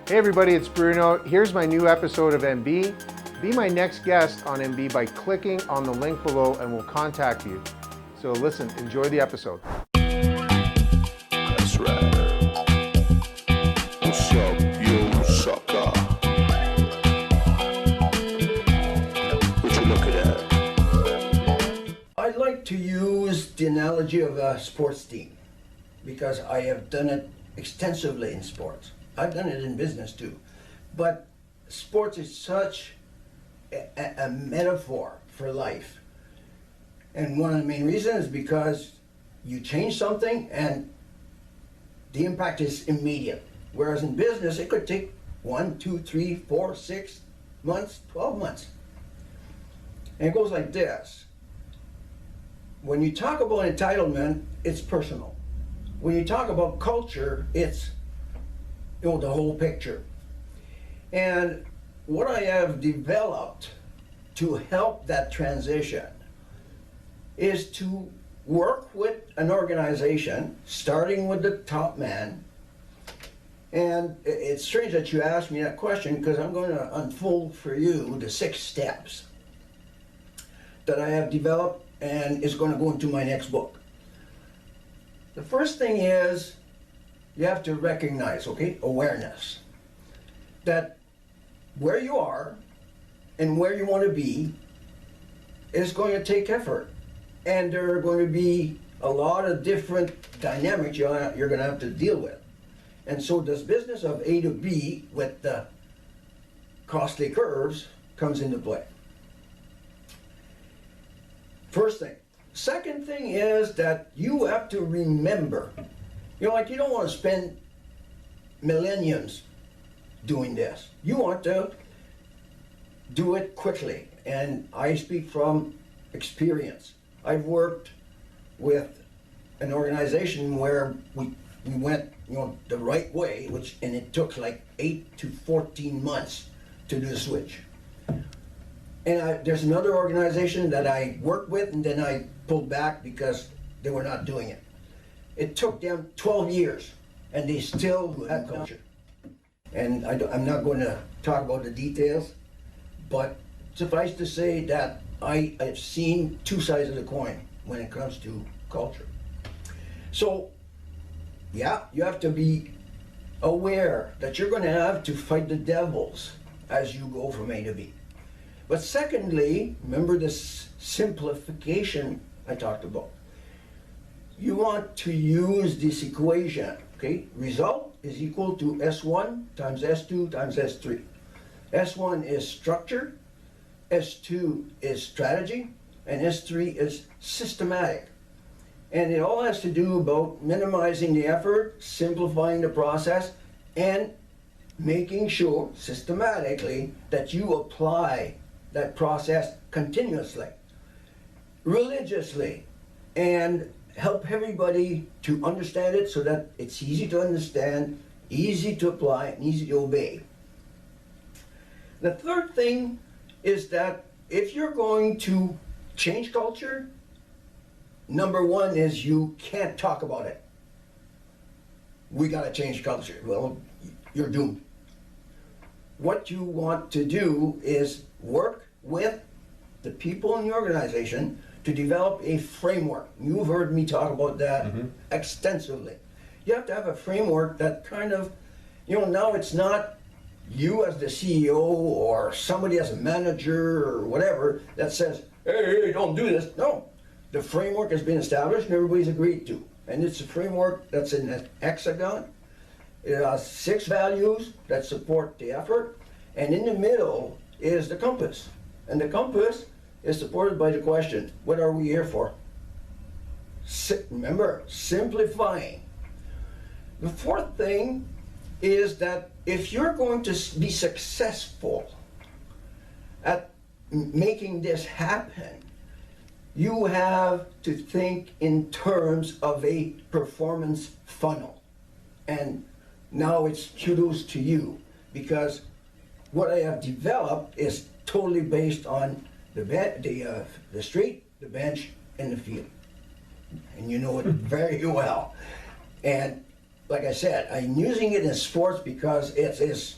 Hey everybody, it's Bruno. Here's my new episode of MB. Be my next guest on MB by clicking on the link below and we'll contact you. So listen, enjoy the episode. That's right. What's up, you sucker? What you looking at? I like to use the analogy of a sports team because I have done it extensively in sports. I've done it in business too. But sports is such a metaphor for life. And one of the main reasons is because you change something and the impact is immediate. Whereas in business, it could take 1, 2, 3, 4, 6 months, 12 months. And it goes like this. When you talk about entitlement, it's personal. When you talk about culture, it's the whole picture. And what I have developed to help that transition is to work with an organization, starting with the top man. And it's strange that you asked me that question because I'm going to unfold for you the 6 steps that I have developed and is going to go into my next book. The first thing is you have to recognize, awareness, that where you are and where you want to be is going to take effort. And there are going to be a lot of different dynamics you're going to have to deal with. And so this business of A to B with the costly curves comes into play. First thing. Second thing is that you have to remember, you don't want to spend millenniums doing this. You want to do it quickly. And I speak from experience. I've worked with an organization where we went the right way, and it took like 8 to 14 months to do the switch. And there's another organization that I worked with and then I pulled back because they were not doing it. It took them 12 years and they still had culture. And I'm not going to talk about the details, but suffice to say that I've seen 2 sides of the coin when it comes to culture. So, yeah, you have to be aware that you're going to have to fight the devils as you go from A to B. But secondly, remember this simplification I talked about. You want to use this equation, Result is equal to S1 times S2 times S3. S1 is structure, S2 is strategy, and S3 is systematic. And it all has to do about minimizing the effort, simplifying the process, and making sure systematically that you apply that process continuously, religiously, and help everybody to understand it so that it's easy to understand, easy to apply, and easy to obey. The third thing is that if you're going to change culture, number 1 is you can't talk about it. We got to change culture. Well, you're doomed. What you want to do is work with the people in the organization to develop a framework. You've heard me talk about that extensively. You have to have a framework that kind of, now it's not you as the CEO or somebody as a manager or whatever that says, hey, don't do this. No, the framework has been established and everybody's agreed to. And it's a framework that's in an hexagon. It has 6 values that support the effort. And in the middle is the compass. And the compass is supported by the question, what are we here for? Remember, simplifying. The fourth thing is that if you're going to be successful at making this happen, you have to think in terms of a performance funnel. And now it's kudos to you, because what I have developed is totally based on the street, the bench, and the field. And you know it very well. And like I said, I'm using it in sports because it is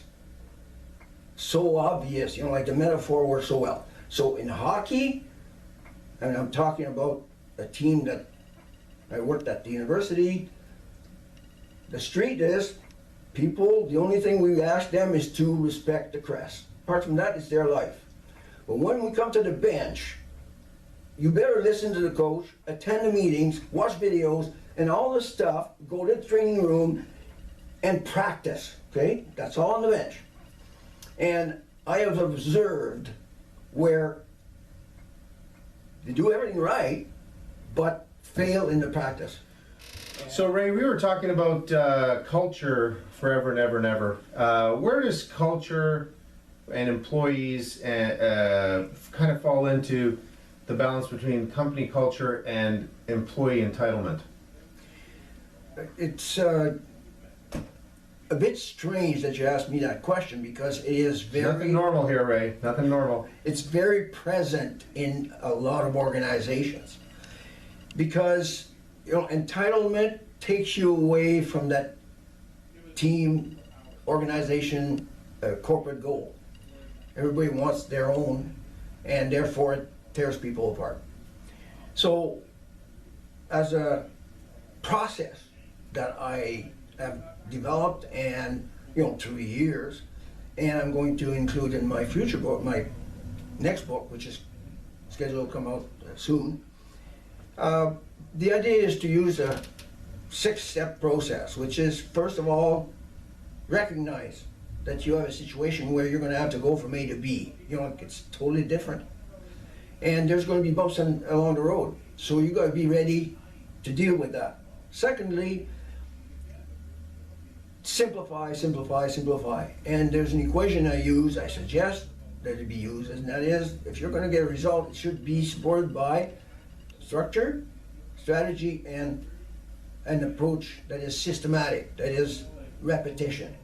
so obvious, like the metaphor works so well. So in hockey, and I'm talking about a team that I worked at the university, the street is people, the only thing we ask them is to respect the crest. Apart from that, it's their life. But when we come to the bench, you better listen to the coach, attend the meetings, watch videos, and all this stuff, go to the training room and practice, okay? That's all on the bench. And I have observed where they do everything right, but fail in the practice. So Ray, we were talking about culture forever and ever and ever. Where does culture and employees kind of fall into the balance between company culture and employee entitlement? It's a bit strange that you asked me that question because it is very... Nothing normal here, Ray. Nothing normal. It's very present in a lot of organizations because entitlement takes you away from that team, organization, corporate goal. Everybody wants their own, and therefore it tears people apart. So, as a process that I have developed and through years, and I'm going to include in my future book, my next book, which is scheduled to come out soon. The idea is to use a 6-step process, which is, first of all, recognize that you have a situation where you're going to have to go from A to B. It's totally different. And there's going to be bumps along the road. So you got to be ready to deal with that. Secondly, simplify, simplify, simplify. And there's an equation I suggest that it be used, and that is, if you're going to get a result, it should be supported by structure, strategy, and an approach that is systematic, that is repetition.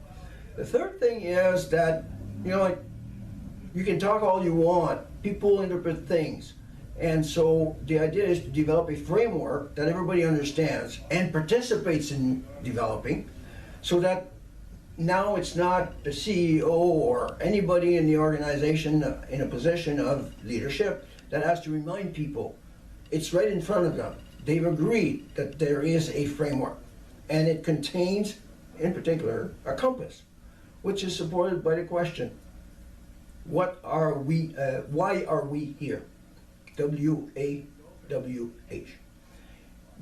The third thing is that, you can talk all you want, people interpret things. And so the idea is to develop a framework that everybody understands and participates in developing, so that now it's not the CEO or anybody in the organization in a position of leadership that has to remind people. It's right in front of them. They've agreed that there is a framework, and it contains, in particular, a compass, which is supported by the question, why are we here? W-A-W-H.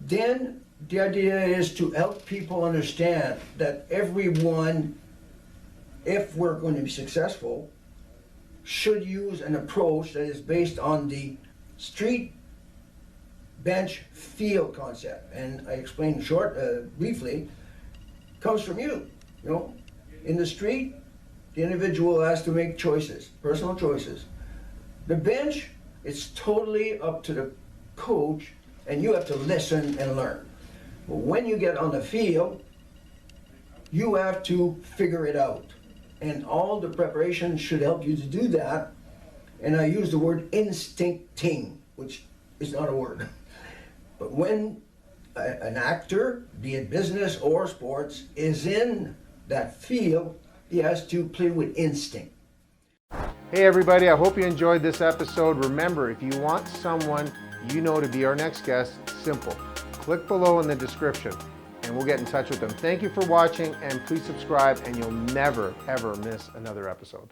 Then the idea is to help people understand that everyone, if we're going to be successful, should use an approach that is based on the street, bench, field concept. And I explained briefly, comes from you. In the street, the individual has to make choices, personal choices. The bench, it's totally up to the coach, and you have to listen and learn. But when you get on the field, you have to figure it out. And all the preparation should help you to do that. And I use the word instincting, which is not a word. But when an actor, be it business or sports, is in that field, he has to play with instinct. Hey everybody, I hope you enjoyed this episode. Remember, if you want someone to be our next guest, simple. Click below in the description and we'll get in touch with them. Thank you for watching, and please subscribe and you'll never ever miss another episode.